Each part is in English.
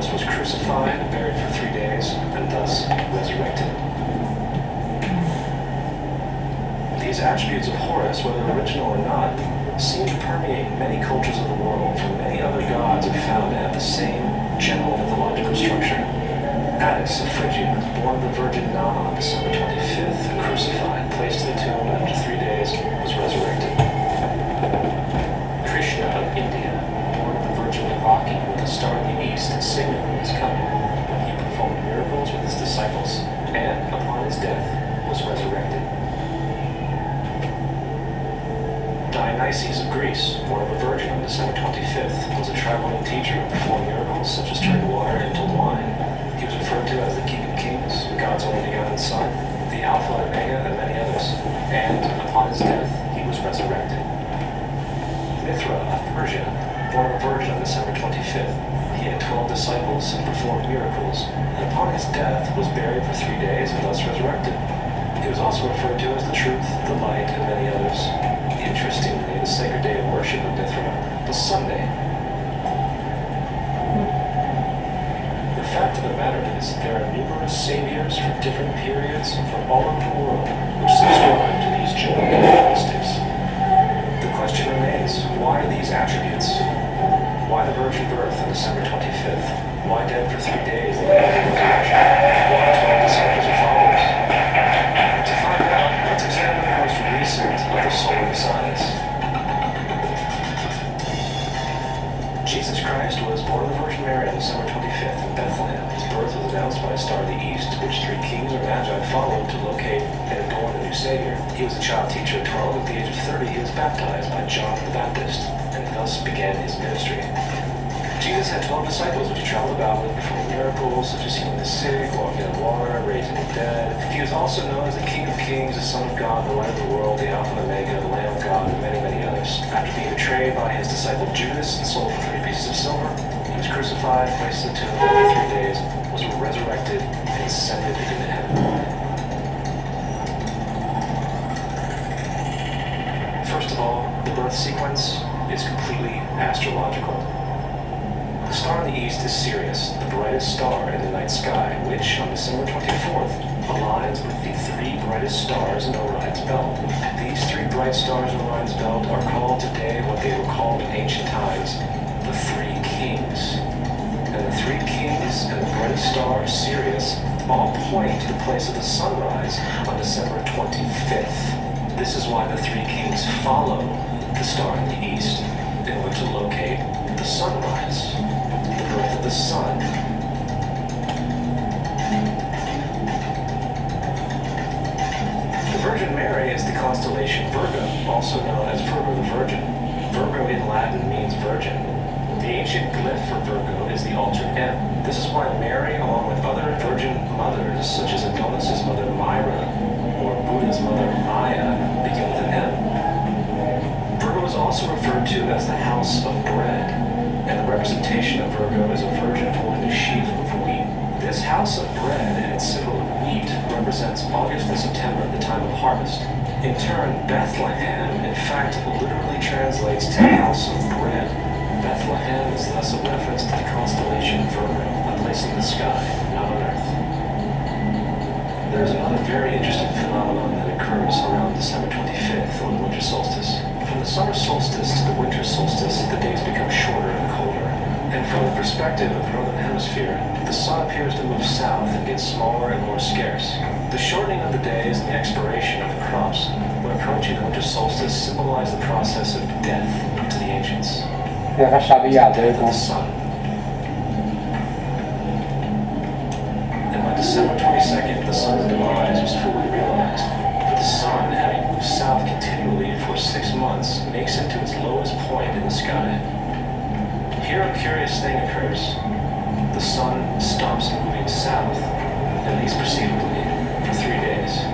course, was crucified, buried for 3 days, and thus resurrected. These attributes of Horus, whether original or not, seem to permeate many cultures of the world, for many other gods are found to have the same general mythological structure. Attis of Phrygia, born of the Virgin Nana on December 25th, crucified, placed in the tomb, and after 3 days was resurrected. Krishna of India, born of the Virgin Devaki, with the star in the east signaling his coming. He performed miracles with his disciples, and upon his death was resurrected. Dionysius of Greece, born of a virgin on December 25th, was a traveling teacher who performed miracles such as turning water into wine. He was referred to as the King of Kings, God's only begotten Son, the Alpha and Omega, and many others. And upon his death, he was resurrected. Mithra of Persia, born of a virgin on December 25th, he had 12 disciples and performed miracles, and upon his death was buried for 3 days and thus resurrected. He was also referred to as the Truth, the Light, and many others. Interestingly, the sacred day of worship of Mithra was Sunday. The fact of the matter is, there are numerous saviors from different periods from all over the world which subscribe to these general characteristics. The question remains, why these attributes? Why the virgin birth on December 25th? Why dead for 3 days and then resurrection? Why 12 disciples or followers? To find out, let's examine the most recent of the solar signs. Jesus Christ was born of the Virgin Mary on December 25th in Bethlehem. His birth was announced by a star of the east, which 3 kings or magi followed to locate and adorn the new Savior. He was a child teacher at 12. At the age of 30, he was baptized by John the Baptist, and thus began his ministry. Jesus had 12 disciples which he traveled about with, performing miracles such as healing the sick, walking on water, raising the dead. He was also known as the King of Kings, the Son of God, the Light of the world, the Alpha and Omega, the Lamb of God, and many, many others. After being betrayed by his disciple Judas and sold for 3 pieces of silver, he was crucified, placed in the tomb, and after 3 days was resurrected and ascended into heaven. First of all, the birth sequence is completely astrological. The star in the east is Sirius, the brightest star in the night sky, which, on December 24th, aligns with the 3 brightest stars in Orion's belt. These 3 bright stars in Orion's belt are called today what they were called in ancient times, the 3 kings. And the 3 kings and the brightest star, Sirius, all point to the place of the sunrise on December 25th. This is why the 3 kings follow the star in the east in order to locate the sunrise, the birth of the sun. The Virgin Mary is the constellation Virgo, also known as Virgo the Virgin. Virgo in Latin means virgin. The ancient glyph for Virgo is the alter M. This is why Mary, along with other virgin mothers, such as Adonis's mother Myra, or Buddha's mother Maya, begin with an M. Virgo is also referred to as the house of bread, and the representation of Virgo is a virgin holding a sheaf of wheat. This house of bread and its symbol of wheat represents August and September, the time of harvest. In turn, Bethlehem, in fact, literally translates to house of bread. Bethlehem is thus a reference to the constellation Virgo, a place in the sky, not on Earth. There is another very interesting phenomenon that occurs around December 25th, or the winter solstice. From the summer solstice to the winter solstice, the days become shorter and colder. And from the perspective of the northern hemisphere, the sun appears to move south and get smaller and more scarce. The shortening of the days and the expiration of the crops when approaching the winter solstice symbolize the process of death to the ancients. The death of the sun. And by December 22nd, the sun's demise was fully realized. For the sun, having moved south continually for 6 months, makes it to its lowest point in the sky. Here a curious thing occurs. The sun stops moving south, at least perceivably, for 3 days.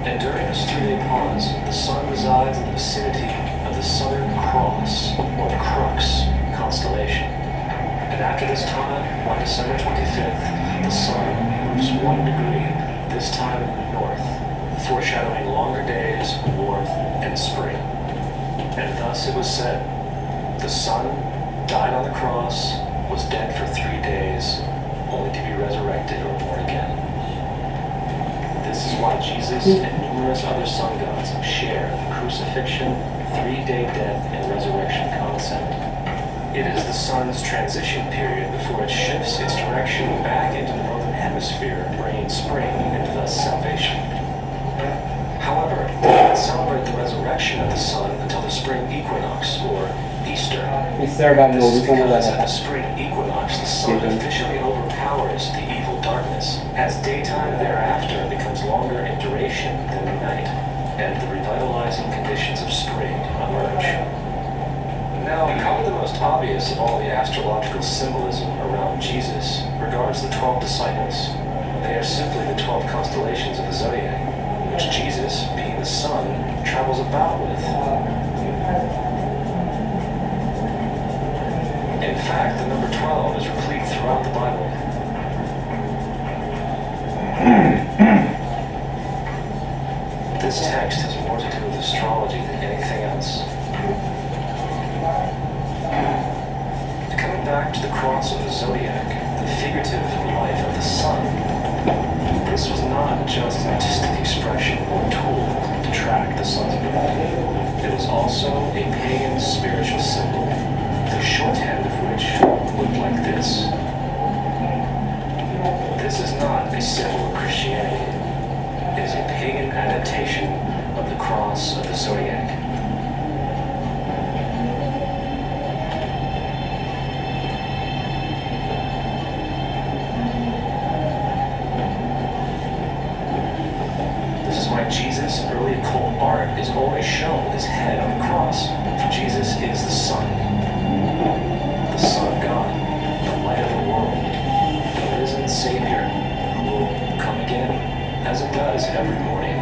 And during this 3-day pause, the sun resides in the vicinity of the Southern Cross, or the Crux, constellation. And after this time, on December 25th, the sun moves 1 degree, this time north, foreshadowing longer days, warmth, and spring. And thus it was said, the sun died on the cross, was dead for 3 days, why Jesus and numerous other sun gods share the crucifixion, three-day death, and resurrection concept. It is the sun's transition period before it shifts its direction back into the northern hemisphere, bringing spring and thus salvation. However, they do not celebrate the resurrection of the sun until the spring equinox, or Easter. This is because at the spring equinox, the sun officially overpowers the evil darkness, as daytime thereafter becomes longer in duration than the night, and the revitalizing conditions of spring emerge. Now, probably the most obvious of all the astrological symbolism around Jesus regards the 12 disciples. They are simply the 12 constellations of the zodiac, which Jesus, being the sun, travels about with. In fact, the number 12 is replete throughout the Bible. This text has more to do with astrology than anything else. Coming back to the cross of the zodiac, the figurative life of the sun, this was not just an artistic expression or tool to track the sun's movement. It was also a pagan spiritual symbol, the shorthand of which looked like this. This is not a symbol of Christianity. It is a pagan adaptation of the cross of the zodiac. Jesus' early occult art is always shown with his head on the cross, for Jesus is the Son of God, the light of the world, the risen Savior, who will come again, as it does every morning,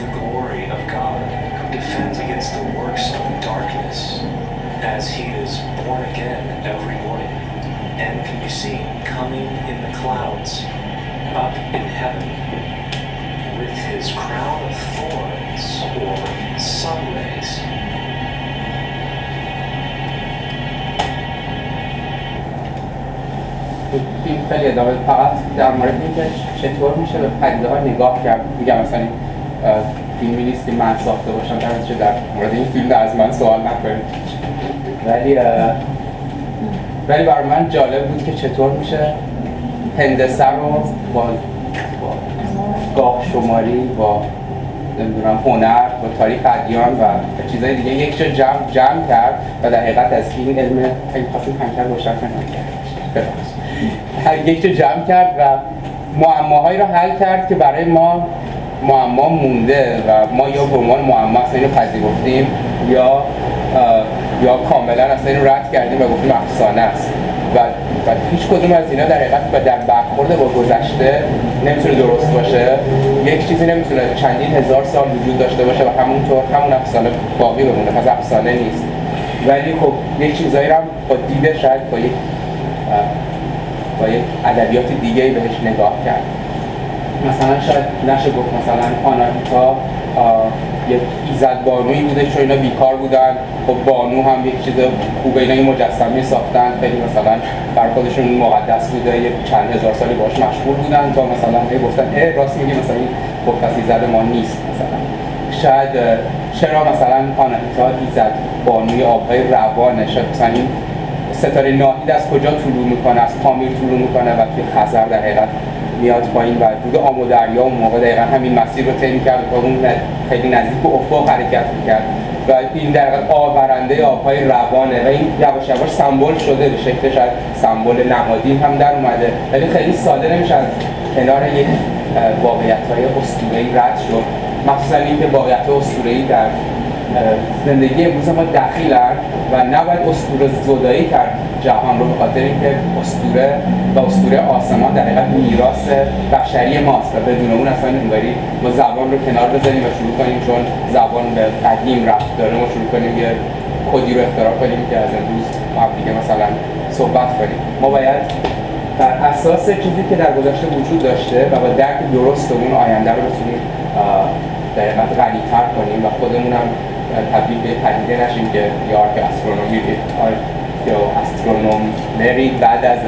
the glory of God, who defends against the works of darkness, as he is born again every morning, and can be seen coming in the clouds, up in heaven, with his crown of thorns, or sun rays. این خیلی ادامه فقط در مورد اینکه چطور میشه به پدیده ها نگاه کرد. میگم مثلا فیلمی نیست که من ساخته باشم، در مورد این فیلم از من سوال نکنید. ولی برای من جالب بود که چطور میشه هندسه رو با گاه شماری، با نمیدونم هنر، با تاریخ ادیان و چیزای دیگه یک جا جمع کرد و در حقیقت از این علم خیلی خاصی پنکر روشن یک جا جمع کرد و معماهایی رو حل کرد که برای ما معما مونده و ما یا به عنوان معما اصلا اینو پذیرفتیم یا کاملا اصلا اینو رد کردیم و گفتیم افسانه است و هیچ کدوم از اینا در حقیقت در برخورد با گذشته نمیتونه درست باشه. یک چیزی نمیتونه چندین هزار سال وجود داشته باشه و همونطور همون افسانه باقی بمونه، پس افسانه نیست. ولی خب یک چیزایی رو هم با دیده شاید با یک ادبیات دیگه بهش نگاه کرد. مثلا شاید نشه گفت مثلا آناهیتا یک ایزد بانویی بوده چون اینا بیکار بودن، خب بانو هم یک چیز خوبه، اینا این مجسمه ساختن، خیلی مثلا بر خودشون مقدس بوده، یک چند هزار سالی باهاش مشغول بودن تا مثلا گفتن راست میگی مثلا این خب پس ایزد ما نیست. مثلا شاید چرا مثلا آناهیتا ایزد بانوی آبهای روانه، شاید مثلا این ستاره ناهید از کجا طلوع میکنه، از پامیر طلوع میکنه و که خزر در حقیقت میاد پایین و رود آب و دریا اون موقع دقیقا همین مسیر رو طی می‌کرد و اون خیلی نزدیک به افق حرکت می‌کرد و این در حقیقت آبرنده آب‌های روانه و این یواش یواش سمبل شده، به شکل شاید سمبل نمادین هم در اومده، ولی خیلی ساده نمیشه از کنار یک واقعیت‌های اسطوره‌ای رد شد، مخصوصا اینکه واقعیت‌های اسطوره‌ای در زندگی امروز ما دخیلن و نباید اسطوره زدایی کرد جهان رو، به خاطر اینکه اسطوره آسمان در حقیقت میراث بشری ماست و بدون اون اصلا انگاری ما زبان رو کنار بذاریم و شروع کنیم چون زبان به قدیم ربط داره ما شروع کنیم یه کدی رو اختراع کنیم که از امروز ما دیگه مثلا صحبت کنیم. ما باید بر اساس چیزی که در گذشته وجود داشته و با درک درست اون آینده رو بتونیم در حقیقت غنی‌تر کنیم و خودمون هم تبدیل به پدیده نشیم که یا آرکیاسترونومی یا استرونومری بعد از